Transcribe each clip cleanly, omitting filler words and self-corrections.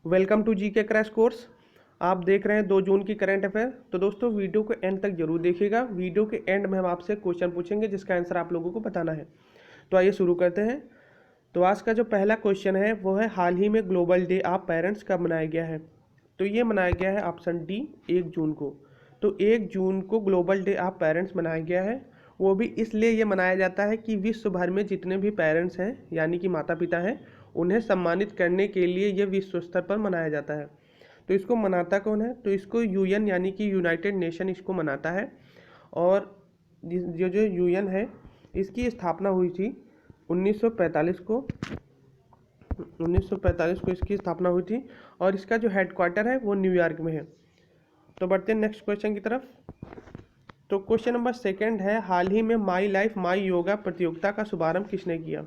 Welcome to GK crash course. आप देख रहे हैं 2 जून की करंट अफेयर। तो दोस्तों वीडियो को एंड तक जरूर देखिएगा। वीडियो के एंड में हम आपसे क्वेश्चन पूछेंगे जिसका आंसर आप लोगों को बताना है। तो आइए शुरू करते हैं। तो आज का जो पहला क्वेश्चन है वो है, हाल ही में ग्लोबल डे ऑफ पेरेंट्स कब मनाया गया है? तो ये मनाया गया है ऑप्शन डी 1 जून को। तो 1 जून को ग्लोबल डे ऑफ पेरेंट्स मनाया गया है। वो भी इसलिए ये मनाया जाता है कि विश्व भर में जितने भी पेरेंट्स हैं यानी कि माता पिता हैं, उन्हें सम्मानित करने के लिए ये विश्व स्तर पर मनाया जाता है। तो इसको मनाता कौन है? तो इसको यूएन यानी कि यूनाइटेड नेशन इसको मनाता है। और जो यूएन है इसकी स्थापना हुई थी 1945 को 1945 को इसकी स्थापना हुई थी और इसका जो हेडक्वार्टर है वो न्यूयॉर्क में है। तो बढ़ते हैं नेक्स्ट क्वेश्चन की तरफ। तो क्वेश्चन नंबर 2 है, हाल ही में माई लाइफ माई योगा प्रतियोगिता का शुभारंभ किसने किया?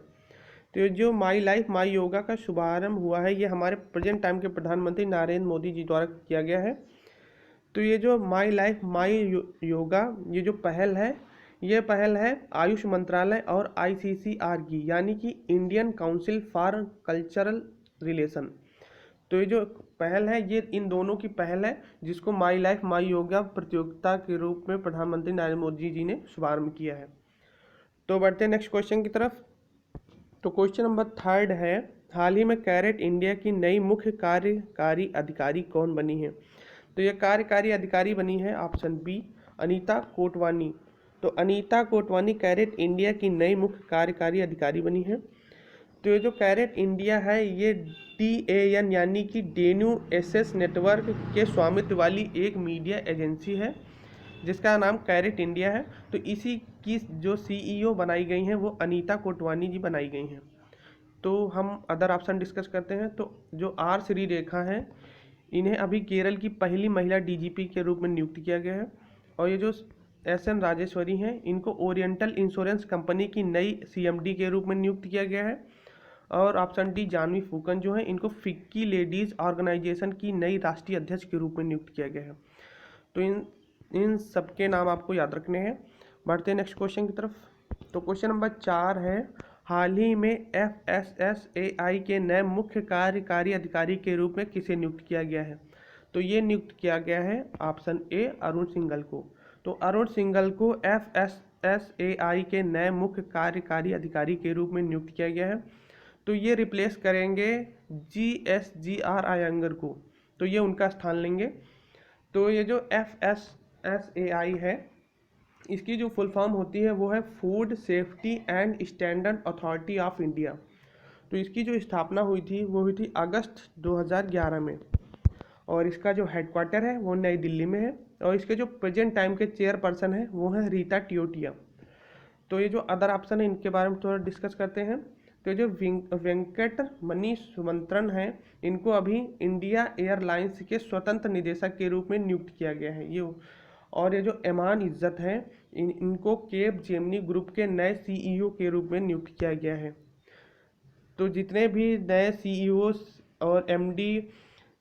तो ये जो माई लाइफ माई योगा का शुभारंभ हुआ है ये हमारे प्रेजेंट टाइम के प्रधानमंत्री नरेंद्र मोदी जी द्वारा किया गया है। तो ये जो माई लाइफ माई योगा ये जो पहल है, ये पहल है आयुष मंत्रालय और आईसीसीआर की, यानी कि Indian council for cultural relation. तो ये जो पहल है ये इन दोनों की पहल है जिसको माई लाइफ माई योगा प्रतियोगिता के रूप में प्रधानमंत्री नरेंद्र मोदी जी ने शुभारंभ किया है। तो बढ़ते हैं नेक्स्ट क्वेश्चन की तरफ। तो क्वेश्चन नंबर 3 है, हाल ही में कैरेट इंडिया की नई मुख्य कार्यकारी अधिकारी कौन बनी है? तो ये कार्यकारी अधिकारी बनी है ऑप्शन बी अनीता कोटवानी। तो अनीता कोटवानी कैरेट इंडिया की नई मुख्य कार्यकारी अधिकारी बनी है। तो ये जो कैरेट इंडिया है ये DAN यानी कि डेन्यू एसेस नेटवर्क के स्वामित्व वाली एक मीडिया एजेंसी है जिसका नाम कैरेट इंडिया है। तो इसी की जो CEO बनाई गई हैं वो अनीता कोटवानी जी बनाई गई हैं। तो हम अदर ऑप्शन डिस्कस करते हैं। तो जो R श्रीरेखा हैं इन्हें अभी केरल की पहली महिला DGP के रूप में नियुक्त किया गया है। और ये जो SN राजेश्वरी हैं इनको ओरिएंटल इंश्योरेंस कंपनी की नई CMD के रूप में नियुक्त किया गया है। और ऑप्शन डी जानवी फूकन जो है इनको फिक्की लेडीज़ ऑर्गेनाइजेशन की नई राष्ट्रीय अध्यक्ष के रूप में नियुक्त किया गया है। तो इन सबके नाम आपको याद रखने हैं। बढ़ते हैं नेक्स्ट क्वेश्चन की तरफ। तो क्वेश्चन नंबर 4 है, हाल ही में FSSAI के नए मुख्य कार्यकारी अधिकारी के रूप में किसे नियुक्त किया गया है? तो ये नियुक्त किया गया है ऑप्शन ए अरुण सिंघल को। तो अरुण सिंघल को FSSAI के नए मुख्य कार्यकारी अधिकारी के रूप में नियुक्त किया गया है। तो ये रिप्लेस करेंगे GSGR अयंगर को, तो ये उनका स्थान लेंगे। तो ये जो FSSAI है इसकी जो फुल फॉर्म होती है वो है food safety and standard authority of India. तो इसकी जो स्थापना हुई थी वो हुई थी अगस्त 2011 में और इसका जो हेडक्वार्टर है वो नई दिल्ली में है। और इसके जो प्रेजेंट टाइम के चेयरपर्सन है वो है रीता टियोटिया। तो ये जो अदर ऑप्शन है इनके बारे में थोड़ा डिस्कस करते हैं। तो जो वेंकट मनी सुमंत्रन हैं इनको अभी इंडिया एयरलाइंस के स्वतंत्र निदेशक के रूप में नियुक्त किया गया है ये। और ये जो एमान इज्जत हैं इनको केप जेमिनी ग्रुप के नए CEO के रूप में नियुक्त किया गया है। तो जितने भी नए CEO और MD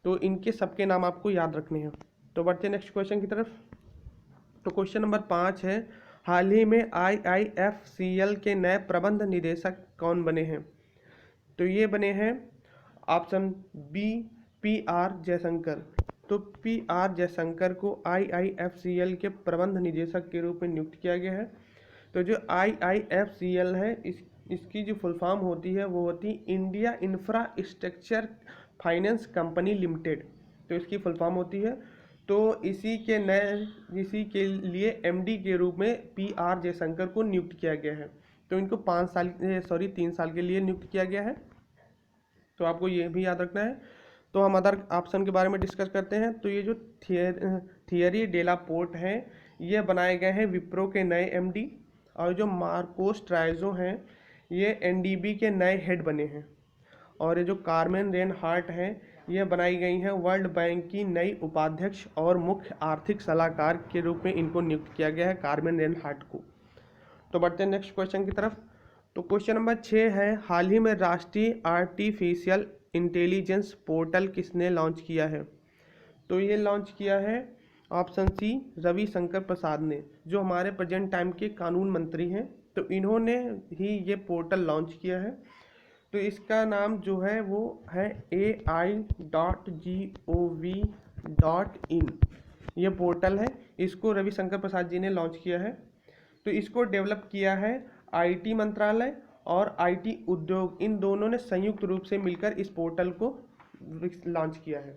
तो इनके सबके नाम आपको याद रखने हैं। तो बढ़ते हैं नेक्स्ट क्वेश्चन की तरफ। तो क्वेश्चन नंबर 5 है, हाल ही में IIFCL के नए प्रबंध निदेशक कौन बने हैं? तो ये बने हैं ऑप्शन बी PR जयशंकर। तो PR जयशंकर को IIFCL के प्रबंध निदेशक के रूप में नियुक्त किया गया है। तो जो IIFCL है इसकी जो फुल फॉर्म होती है वो होती है India infrastructure finance company limited. तो इसकी फुल फॉर्म होती है। तो इसी के लिए MD के रूप में PR जयशंकर को नियुक्त किया गया है। तो इनको 3 साल के लिए नियुक्त किया गया है। तो आपको ये भी याद रखना है। तो हम अदर ऑप्शन के बारे में डिस्कस करते हैं। तो ये जो थियरी डेलापोर्ट हैं ये बनाए गए हैं विप्रो के नए MD। और जो मार्कोस ट्राइजो हैं ये NDB के नए हेड बने हैं। और ये जो कार्मेन रेनहार्ट हैं ये बनाई गई हैं वर्ल्ड बैंक की नई उपाध्यक्ष और मुख्य आर्थिक सलाहकार के रूप में इनको नियुक्त किया गया है कार्मेन रेनहार्ट को। तो बढ़ते हैं नेक्स्ट क्वेश्चन की तरफ। तो क्वेश्चन नंबर 6 है, हाल ही में राष्ट्रीय आर्टिफिशियल इंटेलिजेंस पोर्टल किसने लॉन्च किया है? तो ये लॉन्च किया है ऑप्शन सी रविशंकर प्रसाद ने, जो हमारे प्रेजेंट टाइम के कानून मंत्री हैं। तो इन्होंने ही ये पोर्टल लॉन्च किया है। तो इसका नाम जो है वो है ai.gov.in। ये पोर्टल है, इसको रविशंकर प्रसाद जी ने लॉन्च किया है। तो इसको डेवलप किया है आईटी मंत्रालय और आईटी उद्योग, इन दोनों ने संयुक्त रूप से मिलकर इस पोर्टल को लॉन्च किया है।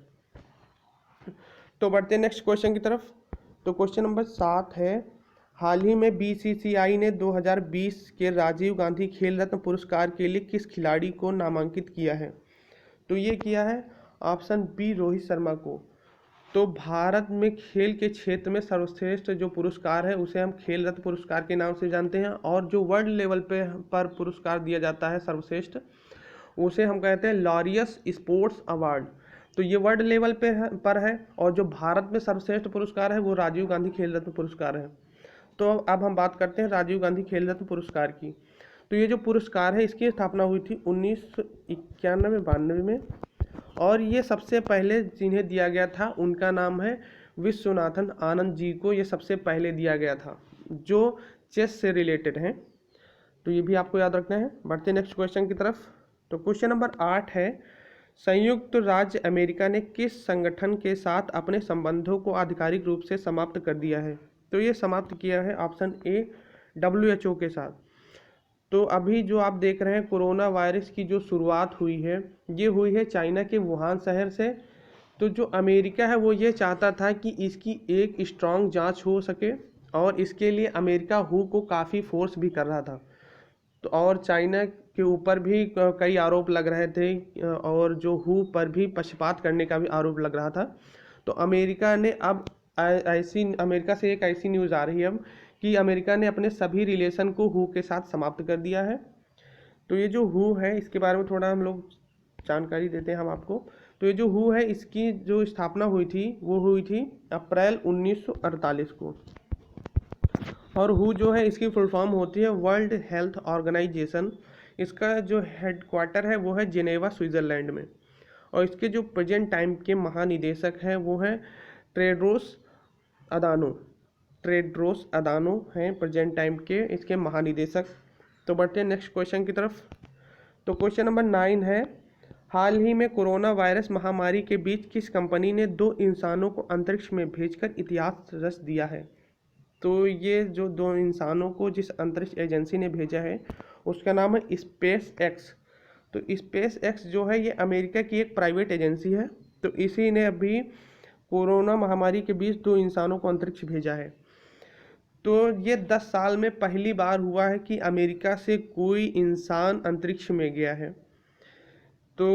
तो बढ़ते हैं नेक्स्ट क्वेश्चन की तरफ। तो क्वेश्चन नंबर 7 है, हाल ही में बीसीसीआई ने 2020 के राजीव गांधी खेल रत्न पुरस्कार के लिए किस खिलाड़ी को नामांकित किया है? तो ये किया है ऑप्शन बी रोहित शर्मा को। तो भारत में खेल के क्षेत्र में सर्वश्रेष्ठ जो पुरस्कार है उसे हम खेल रत्न पुरस्कार के नाम से जानते हैं, और जो वर्ल्ड लेवल पर पुरस्कार दिया जाता है सर्वश्रेष्ठ, उसे हम कहते हैं लॉरियस स्पोर्ट्स अवार्ड। तो ये वर्ल्ड लेवल पर है, और जो भारत में सर्वश्रेष्ठ पुरस्कार है वो राजीव गांधी खेल रत्न पुरस्कार है। तो अब हम बात करते हैं राजीव गांधी खेल रत्न पुरस्कार की। तो ये जो पुरस्कार है इसकी स्थापना हुई थी 1991-92 में, और ये सबसे पहले जिन्हें दिया गया था उनका नाम है विश्वनाथन आनंद जी को ये सबसे पहले दिया गया था, जो चेस से रिलेटेड हैं। तो ये भी आपको याद रखना है। बढ़ते नेक्स्ट क्वेश्चन की तरफ। तो क्वेश्चन नंबर 8 है, संयुक्त राज्य अमेरिका ने किस संगठन के साथ अपने संबंधों को आधिकारिक रूप से समाप्त कर दिया है? तो ये समाप्त किया है ऑप्शन ए WHO के साथ। तो अभी जो आप देख रहे हैं कोरोना वायरस की जो शुरुआत हुई है, ये हुई है चाइना के वुहान शहर से। तो जो अमेरिका है वो ये चाहता था कि इसकी एक स्ट्रॉन्ग जांच हो सके, और इसके लिए अमेरिका हु को काफ़ी फोर्स भी कर रहा था। तो और चाइना के ऊपर भी कई आरोप लग रहे थे, और जो हु पर भी पक्षपात करने का भी आरोप लग रहा था। तो अमेरिका ने अब अमेरिका से एक ऐसी न्यूज़ आ रही है अब कि अमेरिका ने अपने सभी रिलेशन को हु के साथ समाप्त कर दिया है। तो ये जो हु है इसके बारे में थोड़ा हम लोग जानकारी देते हैं हम आपको। तो ये जो हु है इसकी जो स्थापना हुई थी वो हुई थी अप्रैल 1948 को, और हु जो है इसकी फुल फॉर्म होती है वर्ल्ड हेल्थ ऑर्गेनाइजेशन। इसका जो हेडक्वार्टर है वो है जिनेवा स्विट्ज़रलैंड में, और इसके जो प्रेजेंट टाइम के महानिदेशक हैं वो हैं टेड्रोस अदानो हैं प्रेजेंट टाइम के इसके महानिदेशक। तो बढ़ते हैं नेक्स्ट क्वेश्चन की तरफ। तो क्वेश्चन नंबर 9 है, हाल ही में कोरोना वायरस महामारी के बीच किस कंपनी ने 2 इंसानों को अंतरिक्ष में भेजकर इतिहास रच दिया है? तो ये जो 2 इंसानों को जिस अंतरिक्ष एजेंसी ने भेजा है उसका नाम है स्पेस एक्स। तो स्पेस एक्स जो है ये अमेरिका की एक प्राइवेट एजेंसी है। तो इसी ने अभी कोरोना महामारी के बीच 2 इंसानों को अंतरिक्ष भेजा है। तो ये 10 साल में पहली बार हुआ है कि अमेरिका से कोई इंसान अंतरिक्ष में गया है। तो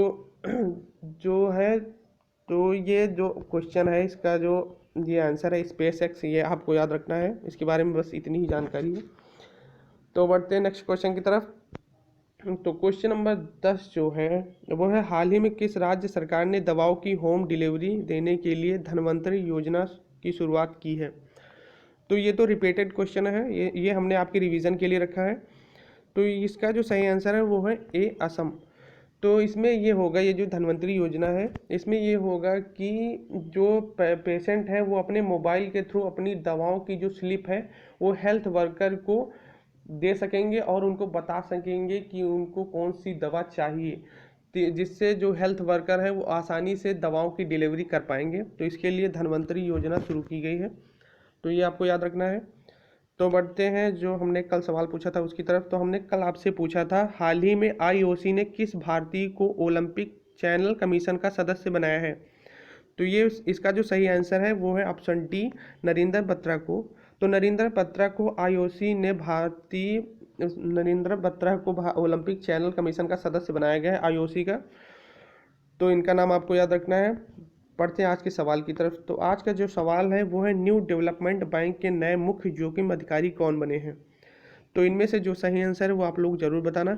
जो है, तो ये जो क्वेश्चन है इसका जो ये आंसर है स्पेस एक्स, ये आपको याद रखना है। इसके बारे में बस इतनी ही जानकारी है। तो बढ़ते हैं नेक्स्ट क्वेश्चन की तरफ। तो क्वेश्चन नंबर 10 जो है वो है, हाल ही में किस राज्य सरकार ने दवाओं की होम डिलीवरी देने के लिए धन्वंतरी योजना की शुरुआत की है? तो ये तो रिपीटेड क्वेश्चन है, ये हमने आपके रिवीजन के लिए रखा है। तो इसका जो सही आंसर है वो है ए असम। तो इसमें ये होगा, ये जो धन्वंतरी योजना है इसमें ये होगा कि जो पेशेंट है वो अपने मोबाइल के थ्रू अपनी दवाओं की जो स्लिप है वो हेल्थ वर्कर को दे सकेंगे, और उनको बता सकेंगे कि उनको कौन सी दवा चाहिए, जिससे जो हेल्थ वर्कर है वो आसानी से दवाओं की डिलीवरी कर पाएंगे। तो इसके लिए धन्वंतरी योजना शुरू की गई है। तो ये आपको याद रखना है। तो बढ़ते हैं जो हमने कल सवाल पूछा था उसकी तरफ। तो हमने कल आपसे पूछा था, हाल ही में आईओसी ने किस भारतीय को ओलंपिक चैनल कमीशन का सदस्य बनाया है? तो ये इसका जो सही आंसर है वो है ऑप्शन डी नरेंद्र बत्रा को। तो नरेंद्र बत्रा को आईओसी ने ओलंपिक चैनल कमीशन का सदस्य बनाया गया है आईओसी का। तो इनका नाम आपको याद रखना है। पढ़ते हैं आज के सवाल की तरफ। तो आज का जो सवाल है वो है, न्यू डेवलपमेंट बैंक के नए मुख्य जोखिम अधिकारी कौन बने हैं? तो इनमें से जो सही आंसर है वो आप लोग ज़रूर बताना।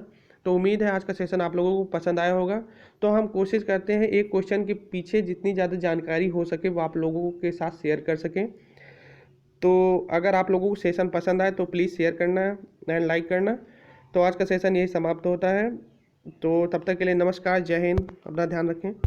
तो उम्मीद है आज का सेशन आप लोगों को पसंद आया होगा। तो हम कोशिश करते हैं एक क्वेश्चन के पीछे जितनी ज़्यादा जानकारी हो सके वो आप लोगों के साथ शेयर कर सकें। तो अगर आप लोगों को सेशन पसंद आए तो प्लीज़ शेयर करना एंड लाइक करना। तो आज का सेशन यही समाप्त होता है। तो तब तक के लिए नमस्कार, जय हिंद, अपना ध्यान रखें।